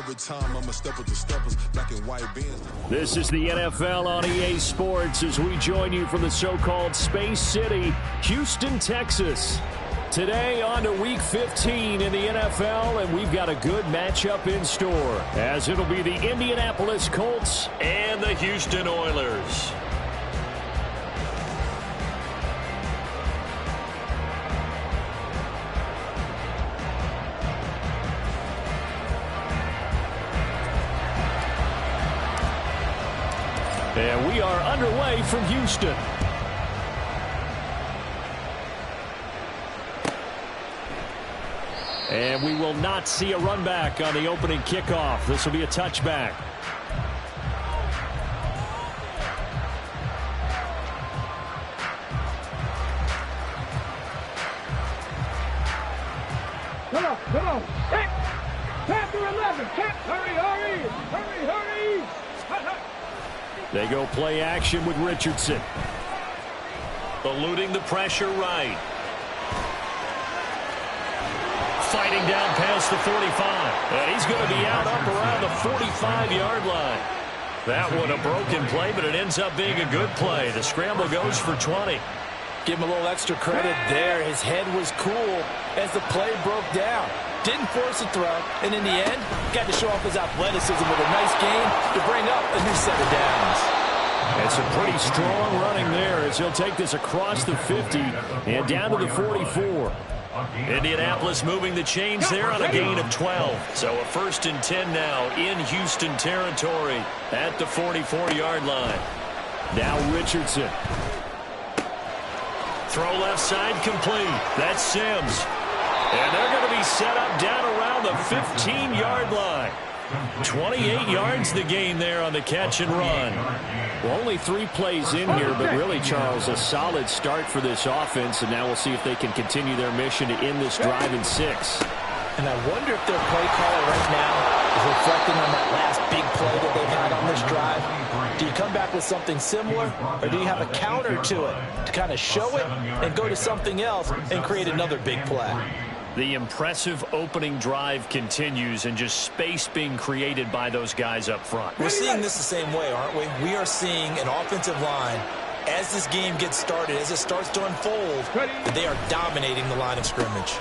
Every time I'm a step with the steppers, black and white Benz. This is the NFL on EA Sports as we join you from the so-called Space City, Houston, Texas. Today on to Week 15 in the NFL, and we've got a good matchup in store, as it'll be the Indianapolis Colts and the Houston Oilers. And we are underway from Houston. And we will not see a run back on the opening kickoff. This will be a touchback. Come on. Chapter 11. Hurry. They go play action with Richardson. Eluding the pressure right. Fighting down past the 45. And he's going to be out up around the 45-yard line. That one a broken play, but it ends up being a good play. The scramble goes for 20. Give him a little extra credit there. His head was cool as the play broke down. Didn't force a throw, and in the end, got to show off his athleticism with a nice game to bring up a new set of downs. And some pretty strong running there as he'll take this across the 50 and down to the 44. Indianapolis moving the chains there on a gain of 12. So a 1st and 10 now in Houston territory at the 44-yard line. Now Richardson. Throw left side complete. That's Sims. And they're going to be set up down around the 15-yard line. 28 yards the gain there on the catch and run. Well, only 3 plays in here, but really, Charles, a solid start for this offense. And now we'll see if they can continue their mission to end this drive in 6. And I wonder if their play caller right now is reflecting on that last big play that they've had on this drive. Do you come back with something similar, or do you have a counter to it to kind of show it and go to something else and create another big play? The impressive opening drive continues and just space being created by those guys up front. We're seeing this the same way, aren't we? We are seeing an offensive line, as this game gets started, as it starts to unfold, that they are dominating the line of scrimmage.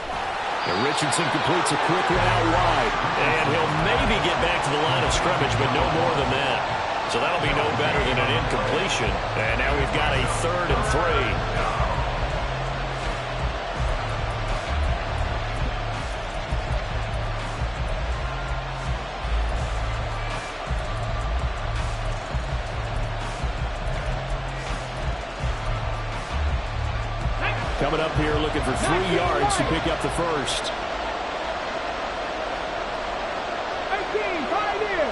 And Richardson completes a quick one out wide. And he'll maybe get back to the line of scrimmage, but no more than that. So that'll be no better than an incompletion. And now we've got a 3rd and 3. Coming up here looking for 3 yards to pick up the first. 18, right here.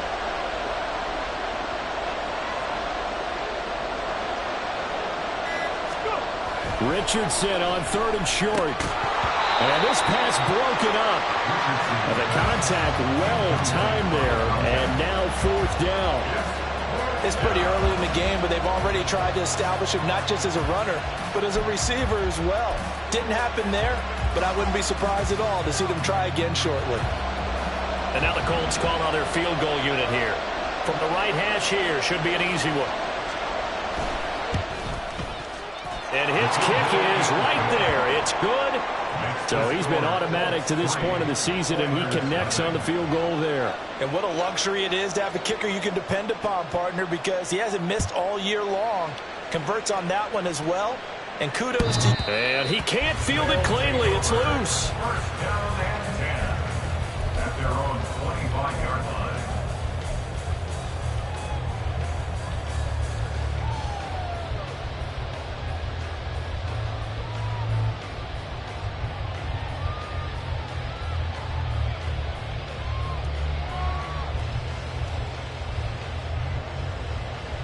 Richardson on 3rd and short. And this pass broken up. And the contact well timed there. And now 4th down. It's pretty early in the game, but they've already tried to establish him not just as a runner, but as a receiver as well. Didn't happen there, but I wouldn't be surprised at all to see them try again shortly. And now the Colts call on their field goal unit here. From the right hash here, should be an easy one. And his kick is right there. It's good. So he's been automatic to this point of the season, and he connects on the field goal there. And what a luxury it is to have a kicker you can depend upon, partner, because he hasn't missed all year long. Converts on that one as well. And kudos to... And he can't field it cleanly. It's loose. First down and 10 at their own 25-yard line.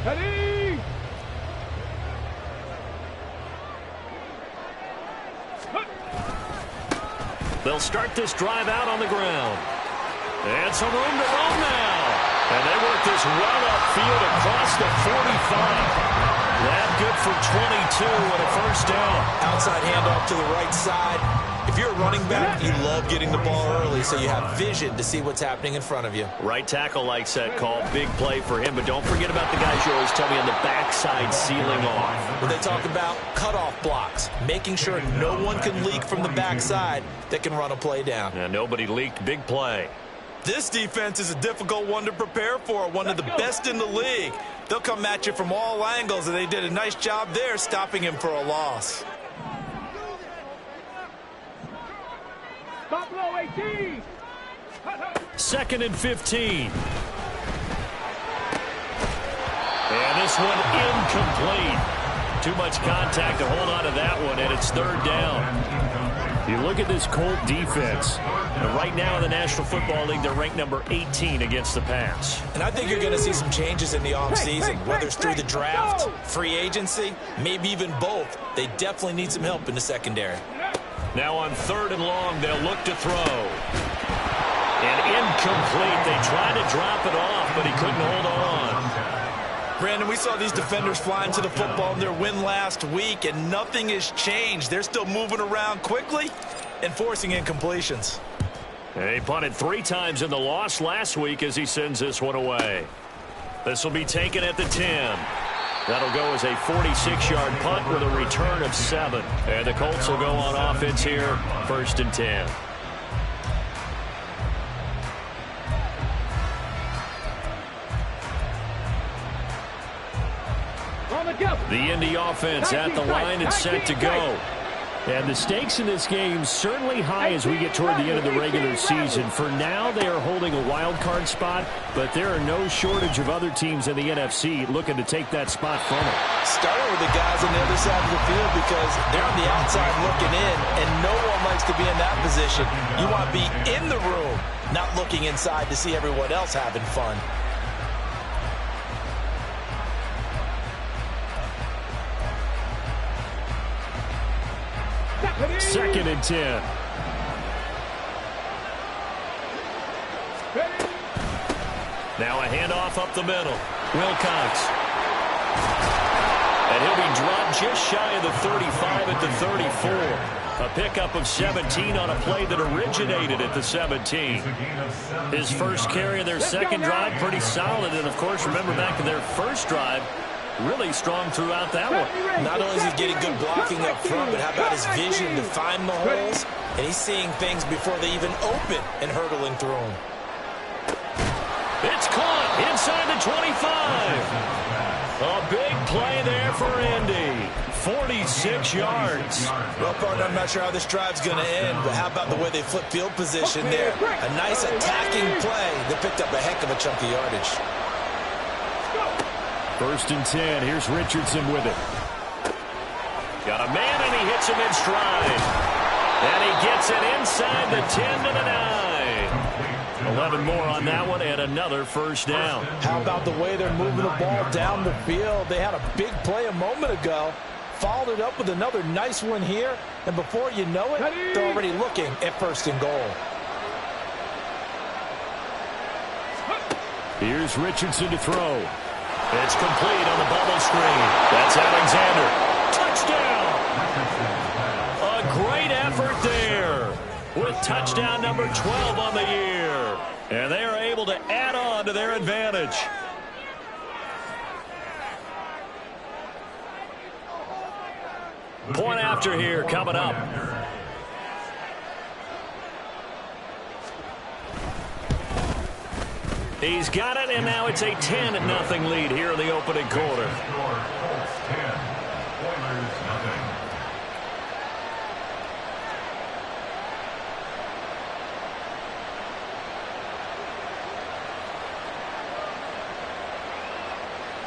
Ready? They'll start this drive out on the ground. And some room to roam now. And they work this run upfield across the 45. That good for 22 and a first down. Outside handoff to the right side. If If you're a running back, you love getting the ball early so you have vision to see what's happening in front of you. Right tackle likes that call. Big play for him. But don't forget about the guys you always tell me on the backside sealing off. When they talk about cutoff blocks, making sure no one can leak from the backside that can run a play down. And nobody leaked. Big play. This defense is a difficult one to prepare for, one of the best in the league. They'll come at you from all angles, and they did a nice job there stopping him for a loss. Stop low, 18. 2nd and 15. And this one incomplete. Too much contact to hold on to that one, and it's 3rd down. You look at this Colt defense. And right now in the National Football League, they're ranked number 18 against the pass. And I think you're going to see some changes in the offseason, whether it's through the draft, free agency, maybe even both. They definitely need some help in the secondary. Now on 3rd and long, they'll look to throw. And incomplete. They tried to drop it off, but he couldn't hold on. Brandon, we saw these defenders flying to the football in their win last week, and nothing has changed. They're still moving around quickly and forcing incompletions. And he punted 3 times in the loss last week as he sends this one away. This will be taken at the 10. That'll go as a 46-yard punt with a return of 7. And the Colts will go on offense here, 1st and 10. The Indy offense at the line and set to go. And the stakes in this game certainly high as we get toward the end of the regular season. For now, they are holding a wild card spot, but there are no shortage of other teams in the NFC looking to take that spot from them. Starting with the guys on the other side of the field because they're on the outside looking in, and no one likes to be in that position. You want to be in the room, not looking inside to see everyone else having fun. Second and 10. Now a handoff up the middle. Wilcox. And he'll be dropped just shy of the 35 at the 34. A pickup of 17 on a play that originated at the 17. His first carry of their second drive, pretty solid. And, of course, remember back in their first drive, really strong throughout that one. Not only is he getting good blocking up front, but how about his vision to find the holes? And he's seeing things before they even open and hurtling through them. It's caught inside the 25. A big play there for Indy. 46 yards. Well, partner, I'm not sure how this drive's going to end, but how about the way they flip field position there? A nice attacking play that picked up a heck of a chunk of yardage. 1st and 10. Here's Richardson with it. Got a man, and he hits him in stride. And he gets it inside the 10 to the 9. 11 more on that one, and another 1st down. How about the way they're moving the ball down the field? They had a big play a moment ago. Followed it up with another nice one here. And before you know it, they're already looking at 1st and goal. Here's Richardson to throw. It's complete on the bubble screen. That's Alexander. Touchdown! A great effort there with touchdown number 12 on the year. And they are able to add on to their advantage. Point after here coming up. He's got it, and now it's a 10-0 lead here in the opening quarter.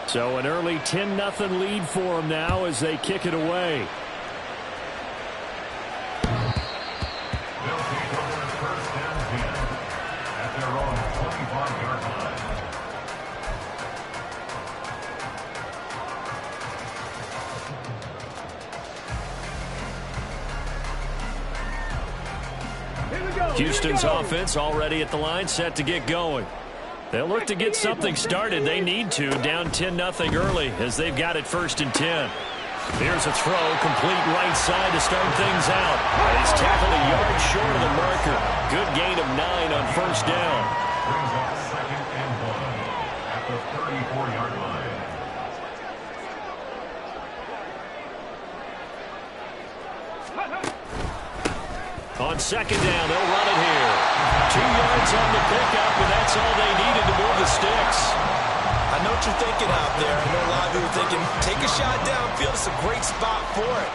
So an early 10-0 lead for them now as they kick it away. Houston's offense already at the line, set to get going. They'll look to get something started. They need to, down 10-0 early as they've got it 1st and 10. Here's a throw, complete right side to start things out. He's tackled a yard first down. Brings up 2nd and 1 at the 34-yard line. On 2nd down, they'll run it here. 2 yards on the pickup, and that's all they needed to move the sticks. I know what you're thinking out there. I know a lot of you are thinking, take a shot downfield. It's a great spot for it.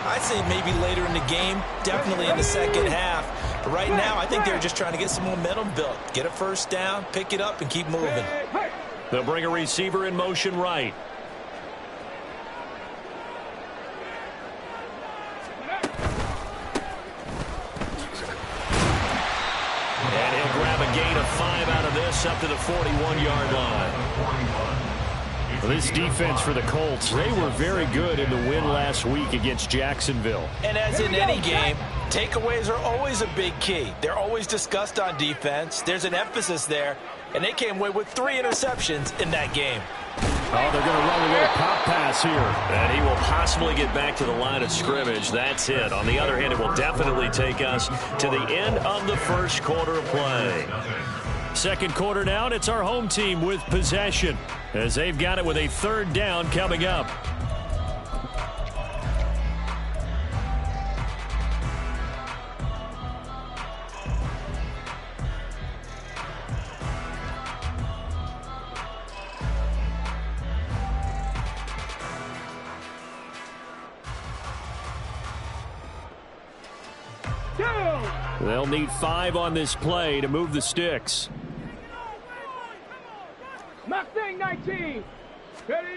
I'd say maybe later in the game, definitely in the second half. But right now, I think they're just trying to get some momentum built. Get a first down, pick it up, and keep moving. They'll bring a receiver in motion right. And he'll grab a gain of 5 out of this up to the 41-yard line. This defense for the Colts, they were very good in the win last week against Jacksonville. And as in any game, takeaways are always a big key. They're always discussed on defense. There's an emphasis there, and they came away with 3 interceptions in that game. Oh, they're going to run a little pop pass here. And he will possibly get back to the line of scrimmage. That's it. On the other hand, it will definitely take us to the end of the first quarter of play. Second quarter now, and it's our home team with possession as they've got it with a 3rd down coming up. They'll need 5 on this play to move the sticks. Mustang 19. Ready?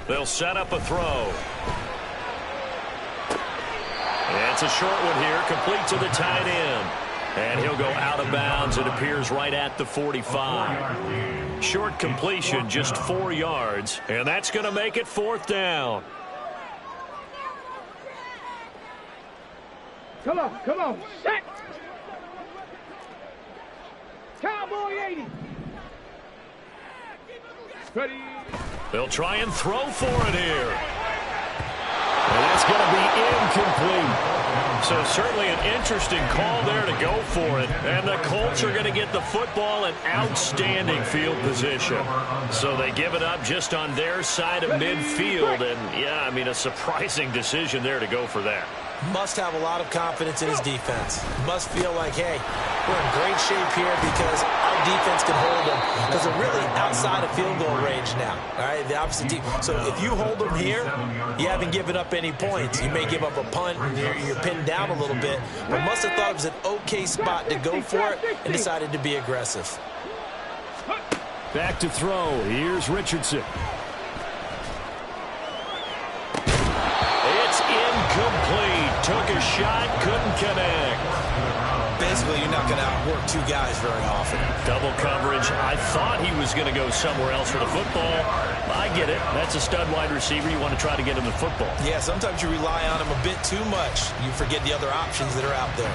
They'll set up a throw. And it's a short one here, complete to the tight end. And he'll go out of bounds. It appears right at the 45. Short completion, just 4 yards. And that's going to make it 4th down. Come on. Set. Cowboy 80. Ready? They'll try and throw for it here. And that's going to be incomplete. So certainly an interesting call there to go for it. And the Colts are going to get the football in outstanding field position. So they give it up just on their side of midfield. And, yeah, I mean, a surprising decision there to go for that. Must have a lot of confidence in his defense. Must feel like, hey, we're in great shape here because our defense can hold them. Because they're really outside of field goal range now. All right, the opposite team. So if you hold them here, you haven't given up any points. You may give up a punt and you're pinned down a little bit. But must have thought it was an okay spot to go for it and decided to be aggressive. Back to throw. Here's Richardson. It's incomplete. Took a shot, couldn't connect. Basically, you're not going to outwork 2 guys very often. Double coverage. I thought he was going to go somewhere else for the football. I get it. That's a stud wide receiver. You want to try to get him the football. Yeah, sometimes you rely on him a bit too much. You forget the other options that are out there.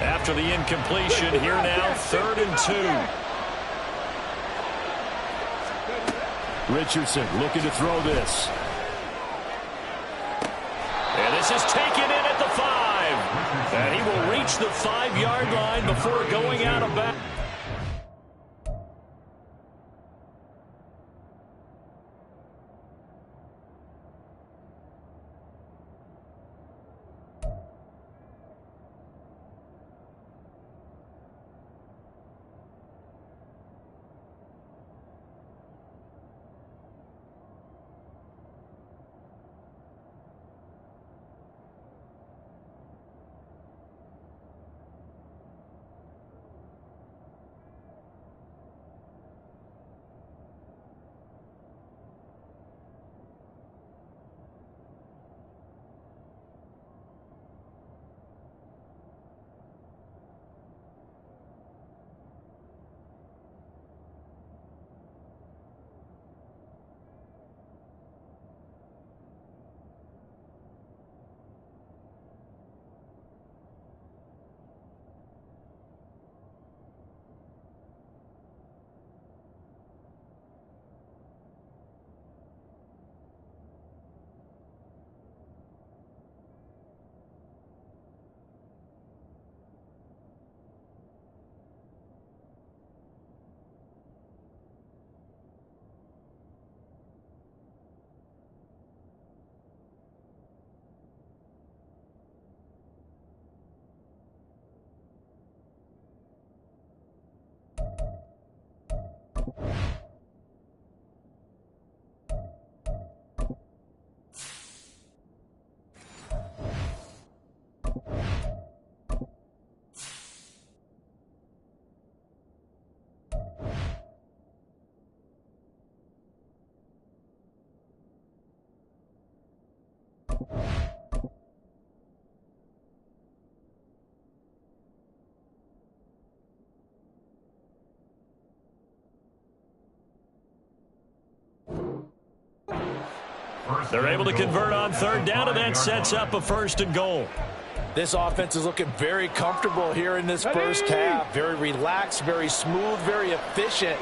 After the incompletion, here now, 3rd and 2. Richardson looking to throw this. And this is taken in at the 5. And he will reach the 5-yard line before going out of bounds. They're able to convert on third down, and that sets up a 1st and goal. This offense is looking very comfortable here in this first half. Very relaxed, very smooth, very efficient.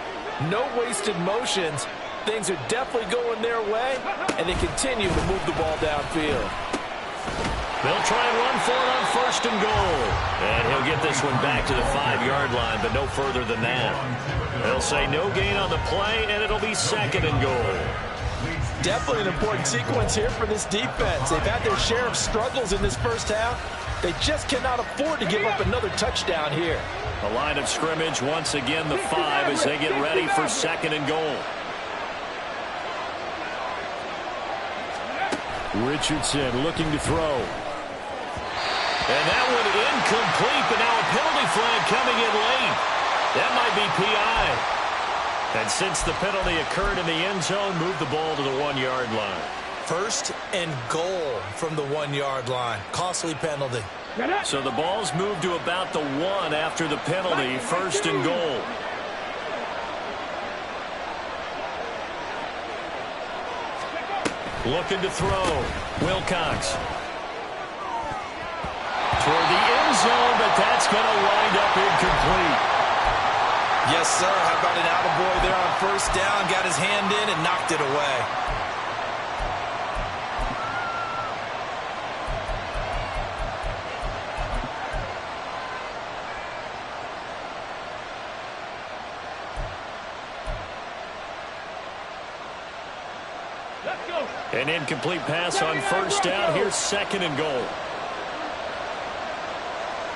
No wasted motions. Things are definitely going their way, and they continue to move the ball downfield. They'll try and run for it on 1st and goal. And he'll get this one back to the 5-yard line, but no further than that. They'll say no gain on the play, and it'll be 2nd and goal. Definitely an important sequence here for this defense. They've had their share of struggles in this first half. They just cannot afford to give up another touchdown here. The line of scrimmage, once again, the 5 as they get ready for 2nd and goal. Richardson looking to throw. And that one incomplete, but now a penalty flag coming in late. That might be PI. And since the penalty occurred in the end zone, move the ball to the 1-yard line. 1st and goal from the 1-yard line. Costly penalty. So the ball's moved to about the 1 after the penalty. 1st and goal. Looking to throw. Wilcox. Toward the end zone, but that's going to wind up incomplete. Yes, sir. How about an attaboy there on 1st down? Got his hand in and knocked it away. Let's go. An incomplete pass on 1st down. Here's 2nd and goal.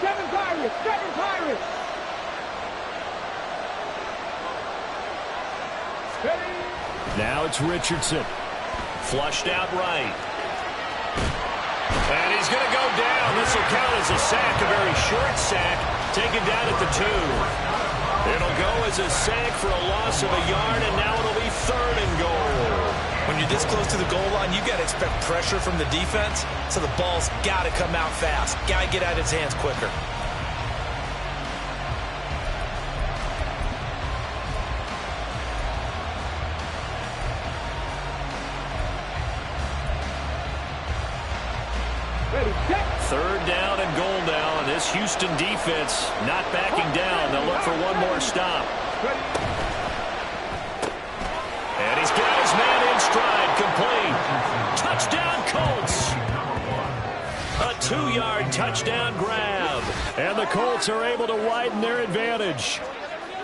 7 Pirates. 7 Pirates. Now it's Richardson. Flushed out right. And he's going to go down. This will count as a sack, a very short sack, taken down at the 2. It'll go as a sack for a loss of a yard, and now it'll be 3rd and goal. When you're this close to the goal line, you got to expect pressure from the defense, so the ball's got to come out fast. Got to get out of his hands quicker. Ready, set. 3rd down and goal now, and this Houston defense not backing down. They'll look for one more stop. Ready. And he's got his man in stride, complete. Touchdown, Colts. A 2-yard touchdown grab. And the Colts are able to widen their advantage.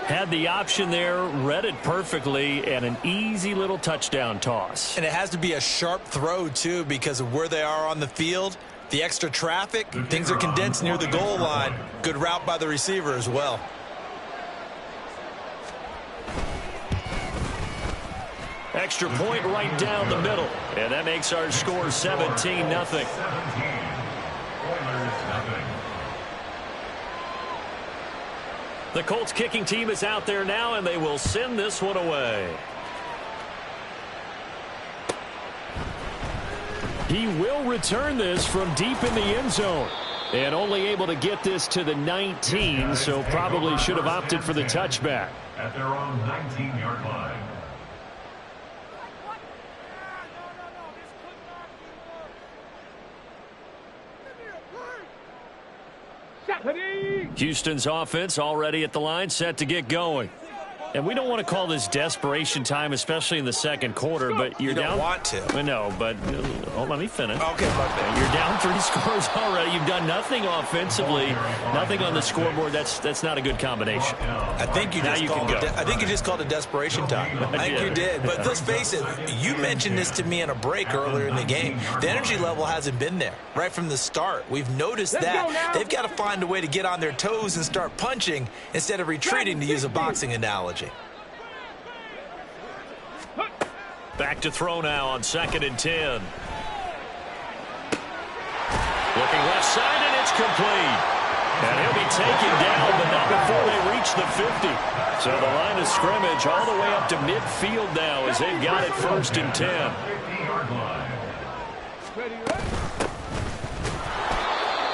Had the option there, read it perfectly, and an easy little touchdown toss. And it has to be a sharp throw, too, because of where they are on the field. The extra traffic, things are condensed near the goal line. Good route by the receiver as well. Extra point right down the middle. And that makes our score 17-0. The Colts kicking team is out there now, and they will send this one away. He will return this from deep in the end zone. And only able to get this to the 19, so probably should have opted for the touchback. At their own 19-yard line. Houston's offense already at the line, set to get going. And we don't want to call this desperation time, especially in the 2nd quarter, but you're down. You don't want to. No, but let me finish. Okay, my bad. You're down 3 scores already. You've done nothing offensively, nothing on the scoreboard. That's not a good combination. I think you just called it desperation time. I think you did. But let's face it, you mentioned this to me in a break earlier in the game. The energy level hasn't been there right from the start. We've noticed that. They've got to find a way to get on their toes and start punching instead of retreating, to use a boxing analogy. Back to throw now on 2nd and 10. Looking left side, and it's complete. And he'll be taken down, but not before they reach the 50. So the line of scrimmage all the way up to midfield now as they've got it 1st and 10.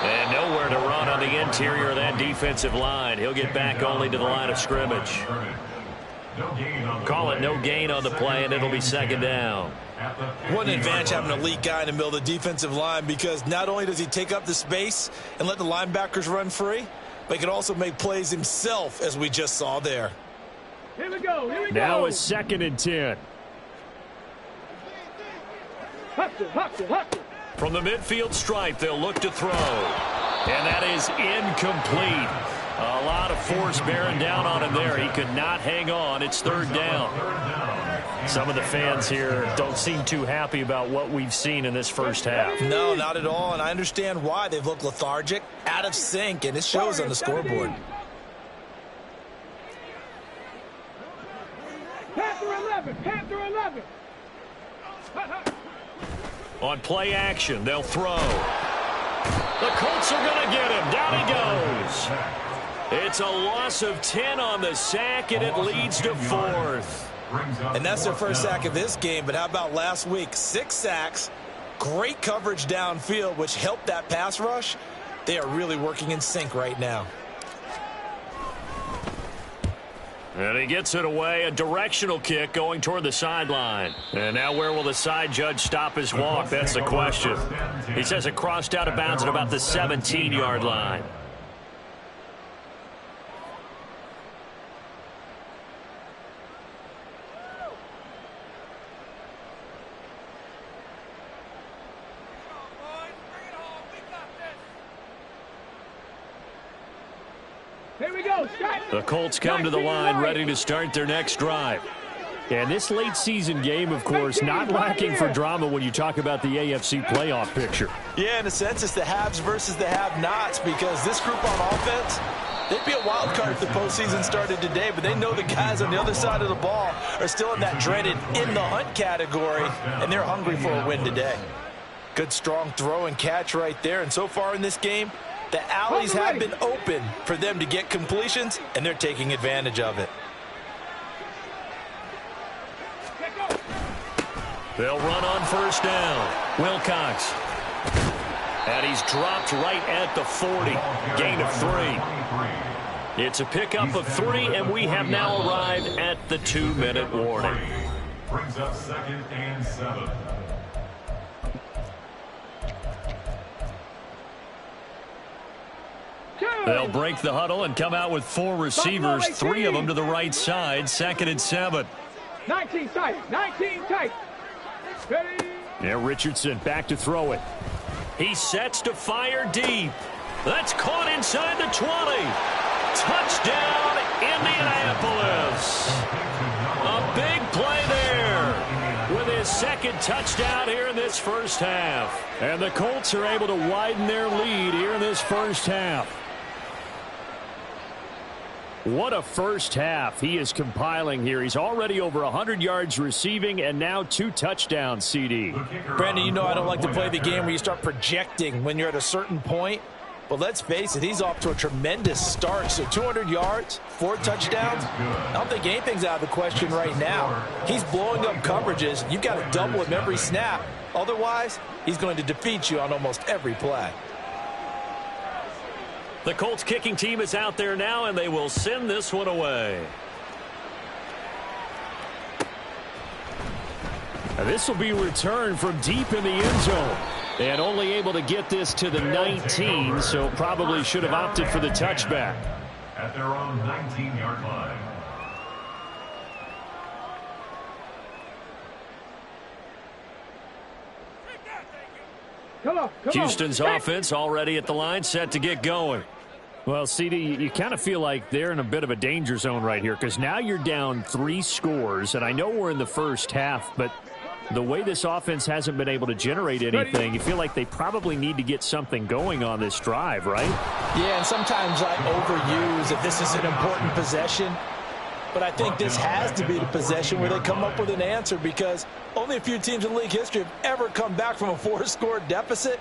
And nowhere to run on the interior of that defensive line. He'll get back only to the line of scrimmage. Call it no gain on the play, and it'll be second down. What an advantage having an elite guy in the middle of the defensive line, because not only does he take up the space and let the linebackers run free, but he can also make plays himself, as we just saw there. Here we go. Here we go. Now it's 2nd and 10. Hustle. From the midfield stripe, they'll look to throw. And that is incomplete. A lot of force bearing down on him there. He could not hang on. It's 3rd down. Some of the fans here don't seem too happy about what we've seen in this first half. No, not at all, and I understand why. They've looked lethargic, out of sync, and it shows on the scoreboard. Panther 11. On play action, they'll throw. The Colts are going to get him. Down he goes. It's a loss of 10 on the sack, and it leads to 4th. And that's their first sack of this game, but how about last week? 6 sacks, great coverage downfield, which helped that pass rush. They are really working in sync right now. And he gets it away, a directional kick going toward the sideline. And now where will the side judge stop his walk? That's the question. He says it crossed out of bounds at about the 17-yard line. Here we go. The Colts come to the line ready to start their next drive. And this late season game, of course, not lacking for drama when you talk about the AFC playoff picture. Yeah, in a sense, it's the haves versus the have-nots, because this group on offense, they'd be a wild card if the postseason started today, but they know the guys on the other side of the ball are still in that dreaded in-the-hunt category, and they're hungry for a win today. Good, strong throw and catch right there, and so far in this game, the alleys have been open for them to get completions, and they're taking advantage of it. They'll run on first down. Wilcox. And he's dropped right at the 40. Gain of 3. It's a pickup of 3, and we have now arrived at the 2-minute warning. Brings up 2nd and 7. They'll break the huddle and come out with 4 receivers, 3 of them to the right side. 2nd and 7. 19 tight. Ready. Yeah, Richardson back to throw it. He sets to fire deep. That's caught inside the 20. Touchdown, Indianapolis. A big play there with his 2nd touchdown here in this first half. And the Colts are able to widen their lead here in this first half. What a first half he is compiling here. He's already over 100 yards receiving and now 2 touchdowns, CD. Brandon, you know I don't like to play the game where you start projecting when you're at a certain point. But let's face it, he's off to a tremendous start. So 200 yards, 4 touchdowns. I don't think anything's out of the question right now. He's blowing up coverages. You've got to double him every snap. Otherwise, he's going to defeat you on almost every play. The Colts kicking team is out there now, and they will send this one away. And this will be returned from deep in the end zone. And only able to get this to the 19, so probably should have opted for the touchback. At their own 19-yard line. Come on. Houston's offense already at the line, set to get going. Well, CD, you kind of feel like they're in a bit of a danger zone right here, because now you're down 3 scores, and I know we're in the first half, but the way this offense hasn't been able to generate anything, you feel like they probably need to get something going on this drive, right? Yeah, and sometimes I overuse if this is an important possession. But I think this has to be the possession where they come up with an answer, because only a few teams in league history have ever come back from a 4-score deficit